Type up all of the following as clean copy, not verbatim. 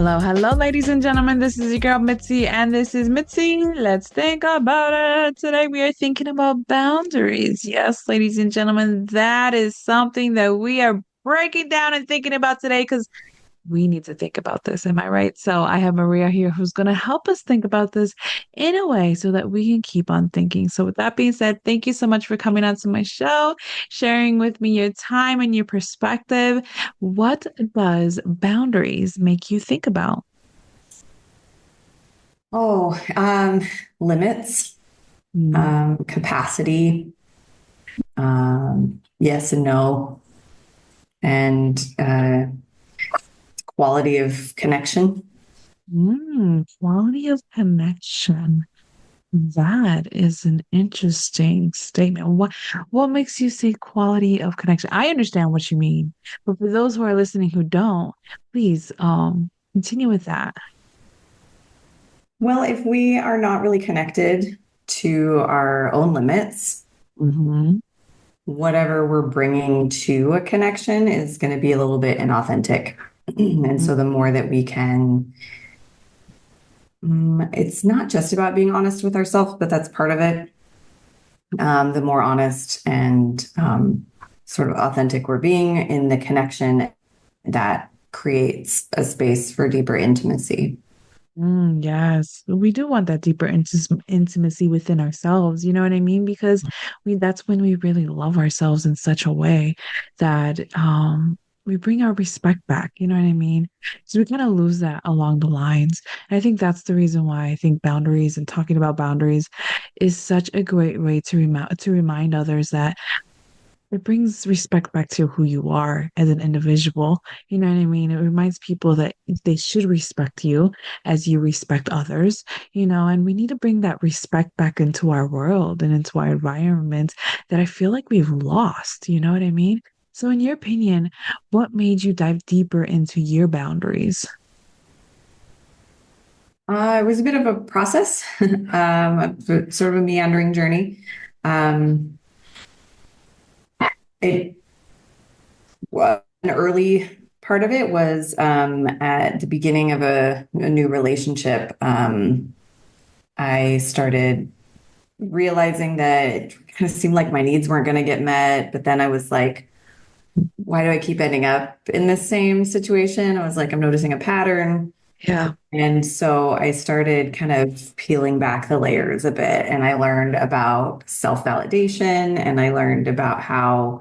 Hello, ladies and gentlemen. This is your girl Mitzi, and this is Mitzi. Let's think about it. Today we are thinking about boundaries. Yes, ladies and gentlemen, that is something that we are breaking down and thinking about today because we need to think about this. Am I right? So I have Mariya here who's going to help us think about this in a way so that we can keep on thinking. So with that being said, thank you so much for coming on to my show, sharing with me your time and your perspective. What does boundaries make you think about? Oh, limits, Mm, capacity, yes and no, and quality of connection. quality of connection. That is an interesting statement. What makes you say quality of connection? I understand what you mean, but for those who are listening who don't, please continue with that. Well, if we are not really connected to our own limits, Hmm. whatever we're bringing to a connection is going to be a little bit inauthentic. And so the more that we can, it's not just about being honest with ourselves, but that's part of it. The more honest and sort of authentic we're being in the connection, that creates a space for deeper intimacy. Yes, we do want that deeper intimacy within ourselves. You know what I mean? Because that's when we really love ourselves in such a way that we bring our respect back. You know what I mean? So we kind of lose that along the lines. And I think that's the reason why I think boundaries and talking about boundaries is such a great way to remind others that it brings respect back to who you are as an individual. You know what I mean? It reminds people that they should respect you as you respect others, and we need to bring that respect back into our world and into our environment that I feel like we've lost. You know what I mean? So, in your opinion, what made you dive deeper into your boundaries? It was a bit of a process, sort of a meandering journey. Um, it an early part of it was at the beginning of a new relationship. I started realizing that it kind of seemed like my needs weren't going to get met, but then I was like, why do I keep ending up in this same situation? I was like, I'm noticing a pattern. Yeah. And so I started kind of peeling back the layers a bit, and I learned about self-validation, and I learned about how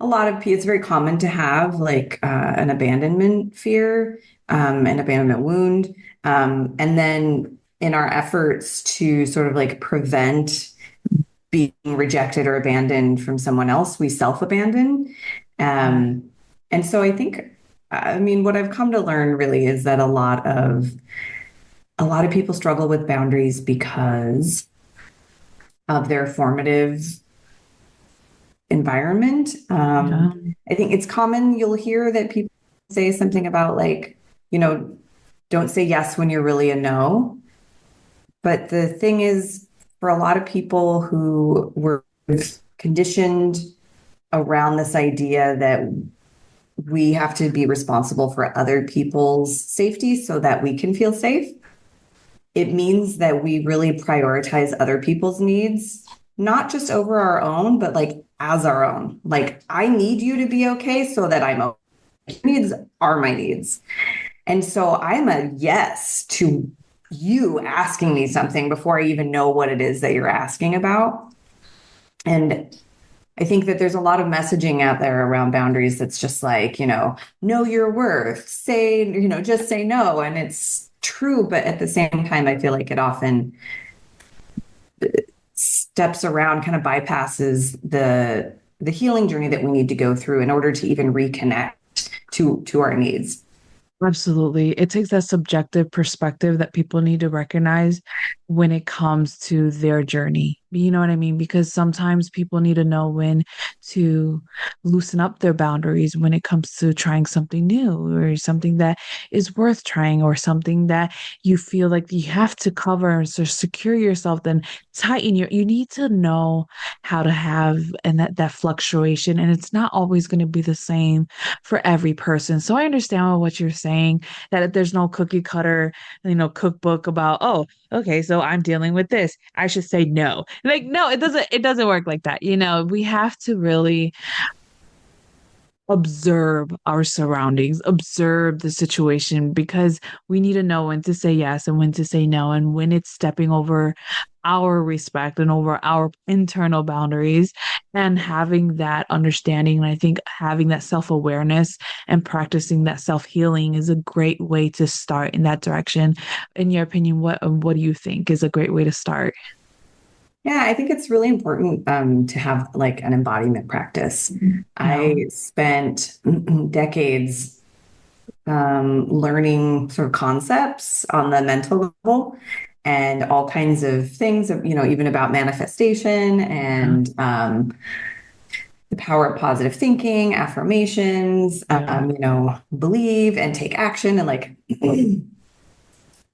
a lot of people, it's very common to have like an abandonment fear, an abandonment wound. And then in our efforts to sort of like prevent being rejected or abandoned from someone else, we self-abandon. Um, and so I think, I mean, what I've come to learn really is that a lot of people struggle with boundaries because of their formative environment. Yeah. I think it's common, you'll hear that people say something about like, you know, don't say yes when you're really a no. But the thing is, for a lot of people who were conditioned around this idea that we have to be responsible for other people's safety so that we can feel safe, it means that we really prioritize other people's needs, not just over our own, but like as our own. Like, I need you to be okay so that I'm okay. Your needs are my needs. And so I'm a yes to you asking me something before I even know what it is that you're asking about. And I think that there's a lot of messaging out there around boundaries that's just like, know your worth, say, just say no. And it's true, but at the same time, I feel like it often steps around, kind of bypasses the healing journey that we need to go through in order to even reconnect to our needs. Absolutely. It takes that subjective perspective that people need to recognize when it comes to their journey. You know what I mean? Because sometimes people need to know when to loosen up their boundaries when it comes to trying something new or something that is worth trying or something that you feel like you have to cover or secure yourself, then tighten you need to know how to have and that fluctuation. And it's not always going to be the same for every person. So I understand what you're saying, that there's no cookie cutter, cookbook about, oh, okay, so I'm dealing with this. I should say no. Like, no, it doesn't work like that. We have to really observe our surroundings, observe the situation, because we need to know when to say yes and when to say no, and when it's stepping over our respect and over our internal boundaries, and having that understanding. And I think having that self-awareness and practicing that self-healing is a great way to start in that direction. In your opinion, what do you think is a great way to start? Yeah, I think it's really important to have like an embodiment practice. Yeah. I spent decades learning sort of concepts on the mental level and all kinds of things, even about manifestation Yeah. and the power of positive thinking, affirmations, Yeah. believe and take action and like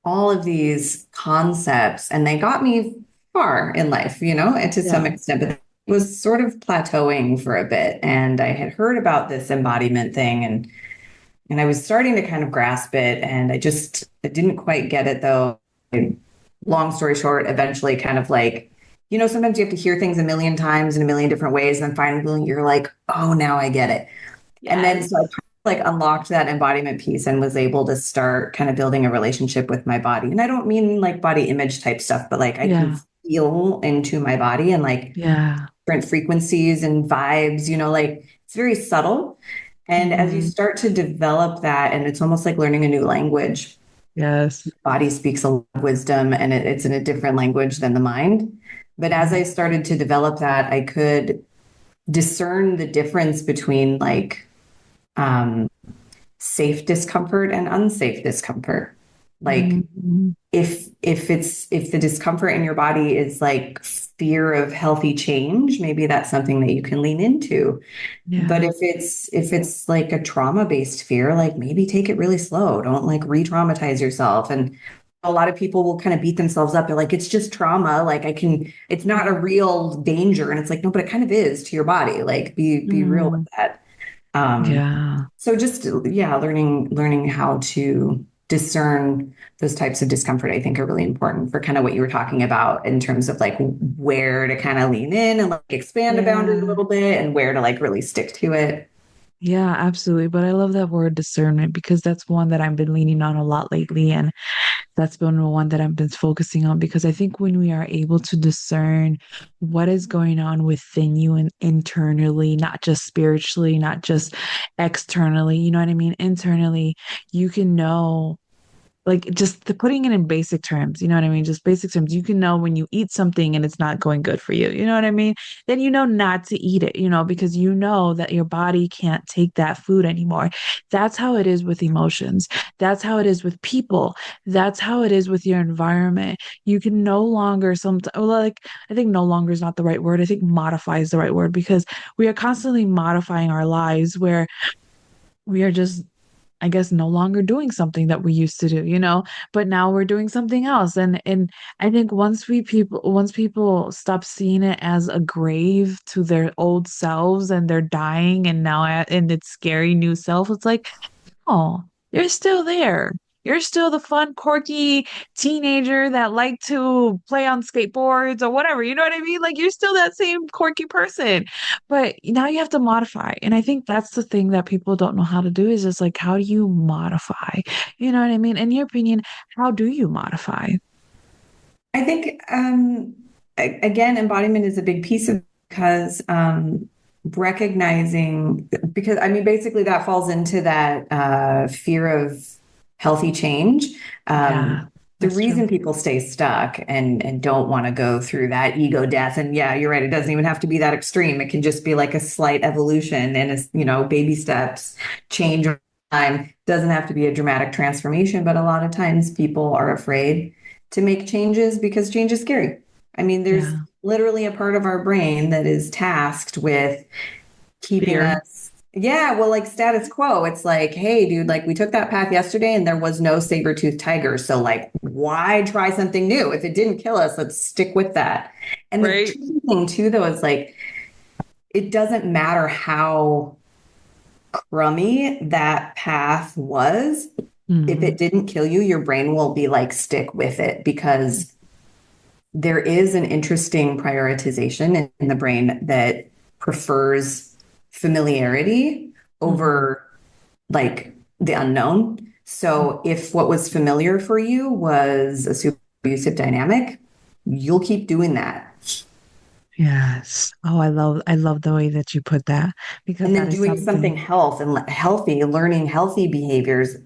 all of these concepts. And they got me far in life, and to some Yeah. extent, but it was sort of plateauing for a bit. And I had heard about this embodiment thing and I was starting to kind of grasp it. And I didn't quite get it though. Long story short, eventually kind of like, sometimes you have to hear things a million times in a million different ways. And then finally you're like, oh, now I get it. And then Yes. so I kind of like unlocked that embodiment piece and was able to start kind of building a relationship with my body. And I don't mean like body image type stuff, but like I can Yeah. feel into my body and like Yeah. different frequencies and vibes, like it's very subtle. And as you Mhm. start to develop that, and it's almost like learning a new language, Yes. body speaks a lot of wisdom and it's in a different language than the mind. But as I Mhm. started to develop that, I could discern the difference between like um, safe discomfort and unsafe discomfort. Like Mhm. if the discomfort in your body is like fear of healthy change, maybe that's something that you can lean into. But Yeah. if it's like a trauma-based fear, like maybe take it really slow. Don't like re-traumatize yourself. And a lot of people will kind of beat themselves up. They're like, it's just trauma. Like it's not a real danger. And it's like, no, but it kind of is to your body. Like be real with Mm. that. Um, Yeah. so just yeah, learning how to discern those types of discomfort, I think are really important for kind of what you were talking about in terms of like where to kind of lean in and like expand a boundary a Yeah. little bit and where to like really stick to it. Yeah, absolutely. But I love that word discernment, because that's one that I've been leaning on a lot lately. And that's been the one that I've been focusing on, because I think when we are able to discern what is going on within you and internally, not just spiritually, not just externally, you know what I mean? Internally, you can know, like, just putting it in basic terms, you know what I mean? Just basic terms. You can know when you eat something and it's not going good for you, you know what I mean? Then you know not to eat it, because you know that your body can't take that food anymore. That's how it is with emotions. That's how it is with people. That's how it is with your environment. You can no longer like, I think no longer is not the right word. I think modify is the right word, because we are constantly modifying our lives, where we are just, I guess, no longer doing something that we used to do, but now we're doing something else. And I think once people stop seeing it as a grave to their old selves and they're dying, and now in its scary new self, it's like, oh, you're still there. You're still the fun, quirky teenager that liked to play on skateboards or whatever. You know what I mean? Like, you're still that same quirky person, but now you have to modify. And I think that's the thing that people don't know how to do, is just like, how do you modify? You know what I mean? In your opinion, how do you modify? I think again, embodiment is a big piece of because recognizing because I mean basically that falls into that fear of healthy change. Yeah, The that's true. reason people stay stuck and don't want to go through that ego death, and yeah, you're right, it doesn't even have to be that extreme. It can just be like a slight evolution and baby steps, change over time. Doesn't have to be a dramatic transformation, but a lot of times people are afraid to make changes because change is scary. I mean, there's Yeah. literally a part of our brain that is tasked with keeping Fear. us, yeah, well, like status quo. It's like, hey, dude, like we took that path yesterday and there was no saber-toothed tiger. So, like, why try something new? If it didn't kill us, let's stick with that. And the Right? tricky thing, too, though, is like, it doesn't matter how crummy that path was. If Mm. it didn't kill you, your brain will be like, stick with it because there is an interesting prioritization in the brain that prefers familiarity Mm-hmm. over like the unknown. So if what was familiar for you was a super abusive dynamic, you'll keep doing that. Yes. Oh, I love the way that you put that because And that then is doing something something. health and healthy, learning healthy behaviors,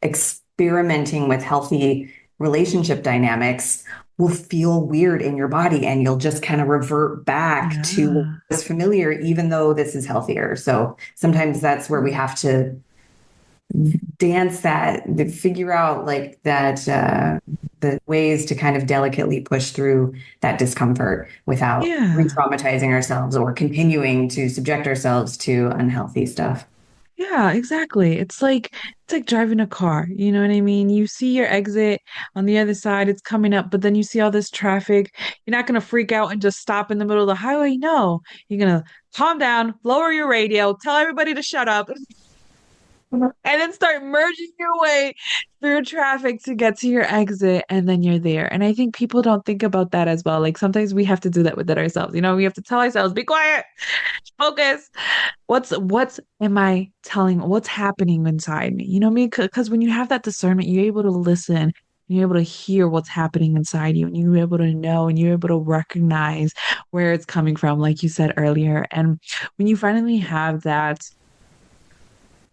experimenting with healthy relationship dynamics will feel weird in your body and you'll just kind of revert back to what Yeah. was familiar, even though this is healthier. So sometimes that's where we have to dance that, figure out like that, the ways to kind of delicately push through that discomfort without Yeah. re-traumatizing ourselves or continuing to subject ourselves to unhealthy stuff. Yeah, exactly. It's like driving a car. You know what I mean? You see your exit on the other side, it's coming up, but then you see all this traffic. You're not gonna freak out and just stop in the middle of the highway. No, you're gonna calm down, lower your radio, tell everybody to shut up, and then start merging your way through traffic to get to your exit, and then you're there. And I think people don't think about that as well. Like sometimes we have to do that with it ourselves. You know, we have to tell ourselves, be quiet, focus. What's am I telling? What's happening inside me? You know what I mean? Because when you have that discernment, you're able to listen. You're able to hear what's happening inside you, and you're able to know, and you're able to recognize where it's coming from, like you said earlier. And when you finally have that,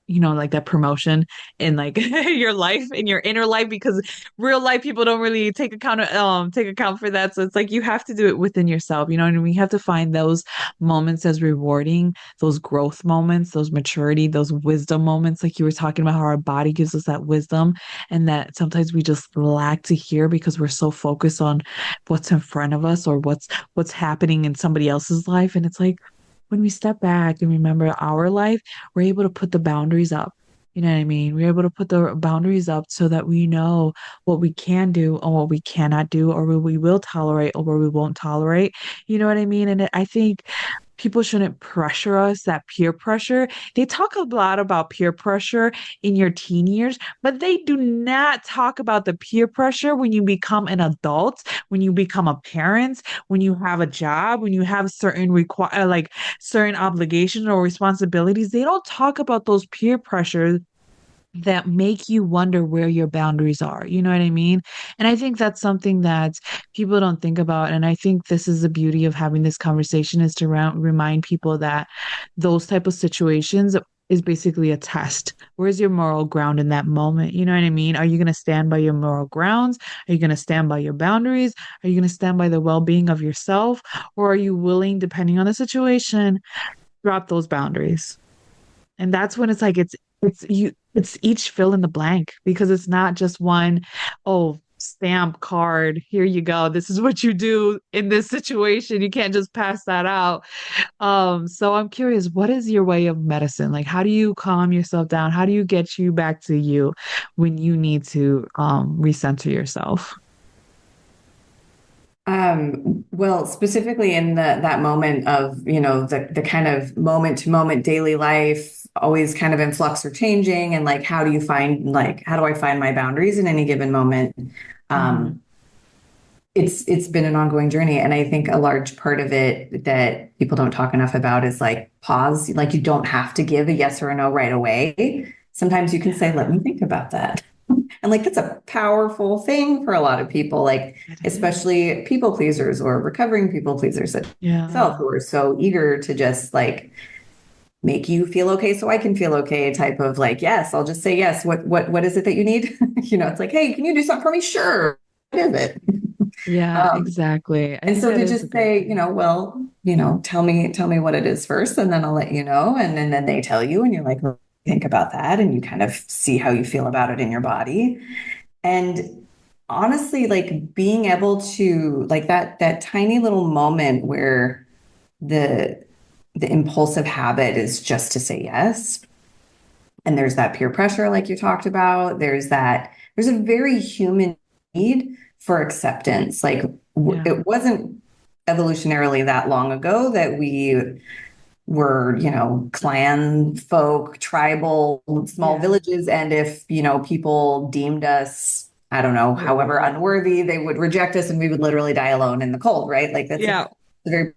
you know, like that promotion in like your life, in your inner life, because real life people don't really take account for that. So it's like you have to do it within yourself, you know, and we have to find those moments as rewarding, those growth moments, those maturity, those wisdom moments, like you were talking about how our body gives us that wisdom and that sometimes we just lack to hear because we're so focused on what's in front of us or what's happening in somebody else's life. And it's like when we step back and remember our life, we're able to put the boundaries up. You know what I mean? We're able to put the boundaries up so that we know what we can do and what we cannot do, or what we will tolerate or what we won't tolerate. You know what I mean? And I think people shouldn't pressure us, that peer pressure. They talk a lot about peer pressure in your teen years, but they do not talk about the peer pressure when you become an adult, when you become a parent, when you have a job, when you have like certain obligations or responsibilities. They don't talk about those peer pressures that make you wonder where your boundaries are. You know what I mean? And I think that's something that people don't think about. And I think this is the beauty of having this conversation is to remind people that those type of situations is basically a test. Where's your moral ground in that moment? You know what I mean? Are you going to stand by your moral grounds? Are you going to stand by your boundaries? Are you going to stand by the well-being of yourself? Or are you willing, depending on the situation, drop those boundaries? And that's when it's like it's each fill in the blank because it's not just one, oh, stamp card, here you go. This is what you do in this situation. You can't just pass that out. So I'm curious, what is your way of medicine? Like how do you calm yourself down? How do you get you back to you when you need to recenter yourself? Well, specifically in that moment of, the kind of moment to moment daily life, always kind of in flux or changing, and like, how do I find my boundaries in any given moment? Mm-hmm. Um, it's been an ongoing journey, and I think a large part of it that people don't talk enough about is like pause. Like, you don't have to give a yes or a no right away. Sometimes you can say, "Let me think about that." And like that's a powerful thing for a lot of people, like It is. especially people pleasers or recovering people pleasers such as myself, Yeah. who are so eager to just like make you feel okay so I can feel okay type of like, yes, I'll just say yes. What is it that you need? It's like, hey, can you do something for me? Sure. What is it? Yeah, Um, exactly. I and think so that to is a just great say, thing. well, tell me what it is first, and then I'll let you know. And then they tell you, and you're like, well, think about that, and you kind of see how you feel about it in your body. And honestly, like being able to like that tiny little moment where the the impulsive habit is just to say yes. And there's that peer pressure, like you talked about. There's a very human need for acceptance. Like Yeah. it wasn't evolutionarily that long ago that we were, clan folk, tribal, small Yeah. villages. And if, people deemed us, I don't know, however Unworthy. unworthy, they would reject us and we would literally die alone in the cold, right? Like that's a Yeah. very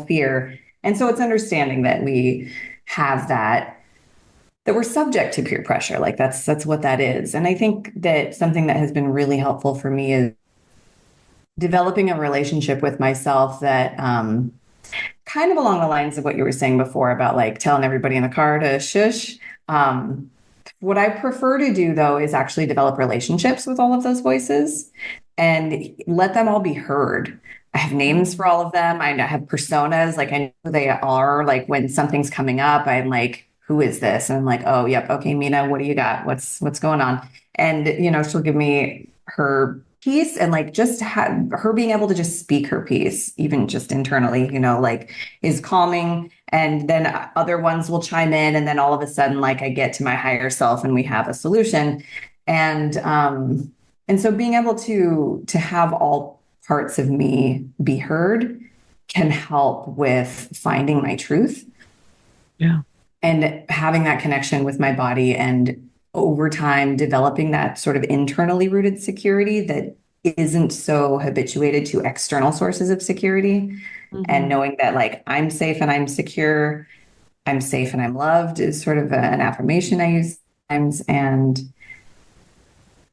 fear. And so it's understanding that we have that we're subject to peer pressure. Like that's what that is. And I think that something that has been really helpful for me is developing a relationship with myself that kind of along the lines of what you were saying before about like telling everybody in the car to shush. What I prefer to do though is actually develop relationships with all of those voices and let them all be heard. I have names for Mm. all of them. I have personas, like I know who they are. Like when something's coming up, I'm like, who is this? And I'm like, oh, yep, okay, Mina, what do you got? What's going on? And she'll give me her piece and like just her being able to just speak her piece, even just internally, like is calming. And then other ones will chime in, and then all of a sudden, like I get to my higher self, and we have a solution. And so being able to have all parts of me be heard can help with finding my truth Yeah. and having that connection with my body, and over time developing that sort of internally rooted security that isn't so habituated to external sources of security, and Hmm. knowing that like I'm safe and I'm secure, I'm safe and I'm loved is sort of an affirmation I use sometimes. And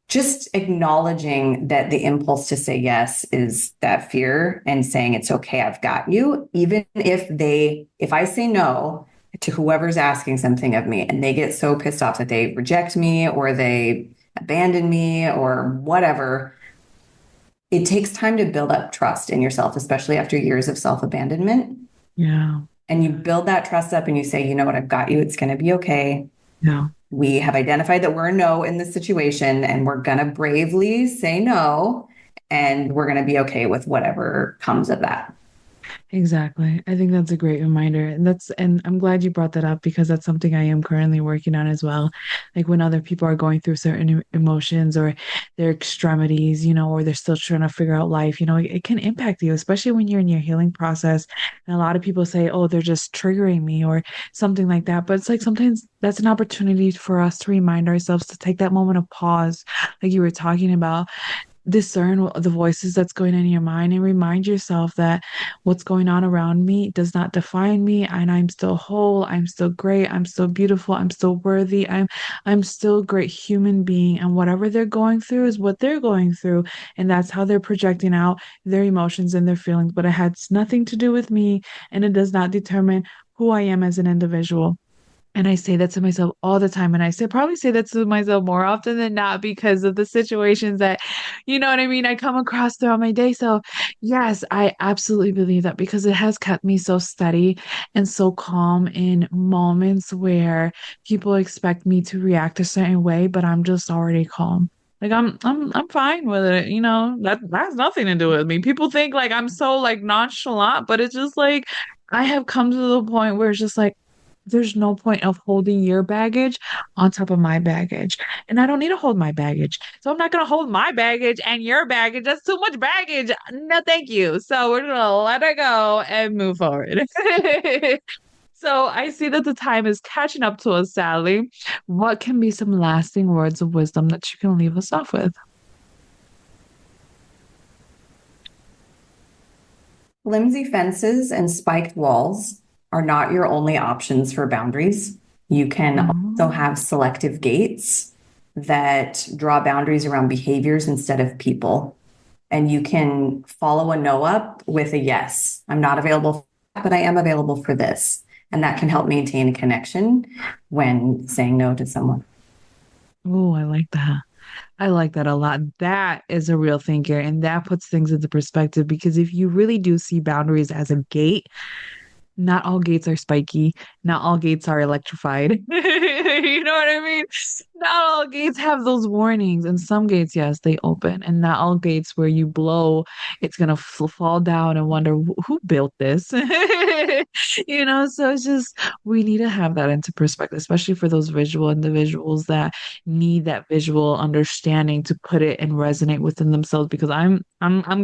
just acknowledging that the impulse to say yes is that fear, and saying it's okay, I've got you. Even if I say no to whoever's asking something of me and they get so pissed off that they reject me or they abandon me or whatever, it takes time to build up trust in yourself, especially after years of self abandonment. Yeah. And you build that trust up and you say, you know what, I've got you. It's going to be okay. Yeah. We have identified that we're a no in this situation, and we're going to bravely say no, and we're going to be okay with whatever comes of that. Exactly. I think that's a great reminder. And I'm glad you brought that up because that's something I am currently working on as well. Like when other people are going through certain emotions or their extremities, or they're still trying to figure out life, it can impact you, especially when you're in your healing process. And a lot of people say, oh, they're just triggering me or something like that. But it's like sometimes that's an opportunity for us to remind ourselves to take that moment of pause, like you were talking about, discern the voices that's going on in your mind and remind yourself that what's going on around me does not define me, and I'm still whole, I'm still great, I'm still beautiful, I'm still worthy, I'm still a great human being, and whatever they're going through is what they're going through, and that's how they're projecting out their emotions and their feelings, but it has nothing to do with me, and it does not determine who I am as an individual. And I say that to myself all the time. And probably say that to myself more often than not because of the situations that, you know what I mean, I come across throughout my day. So, yes, I absolutely believe that because it has kept me so steady and so calm in moments where people expect me to react a certain way, but I'm just already calm. Like I'm fine with it, that has nothing to do with me. People think like I'm so like nonchalant, but it's just like I have come to the point where it's just like there's no point of holding your baggage on top of my baggage. And I don't need to hold my baggage. So I'm not going to hold my baggage and your baggage. That's too much baggage. No, thank you. So we're going to let it go and move forward. So I see that the time is catching up to us, Sally. What can be some lasting words of wisdom that you can leave us off with? Flimsy fences and spiked walls are not your only options for boundaries. You can also Mm. have selective gates that draw boundaries around behaviors instead of people. And you can follow a no up with a yes. I'm not available for that, but I am available for this. And that can help maintain a connection when saying no to someone. Oh, I like that. I like that a lot. That is a real thinker, and that puts things into perspective because if you really do see boundaries as a gate, not all gates are spiky. Not all gates are electrified. You know what I mean? Not all gates have those warnings. And some gates, yes, they open. And not all gates where you blow, it's gonna fall down and wonder who built this. So it's just we need to have that into perspective, especially for those visual individuals that need that visual understanding to put it and resonate within themselves because I'm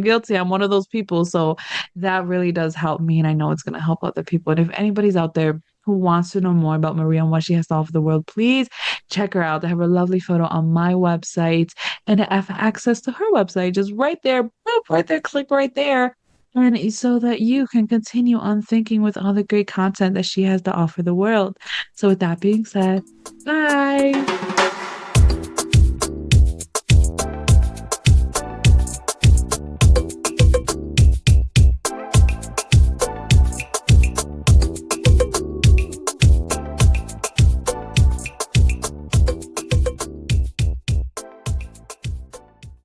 guilty. I'm one of those people. So that really does help me, and I know it's going to help other people. And if anybody's out there who wants to know more about Mariya and what she has to offer the world, please check her out. I have a lovely photo on my website, and I have access to her website just right there, boop, right there, click right there. And so that you can continue on thinking with all the great content that she has to offer the world. So, with that being said, bye.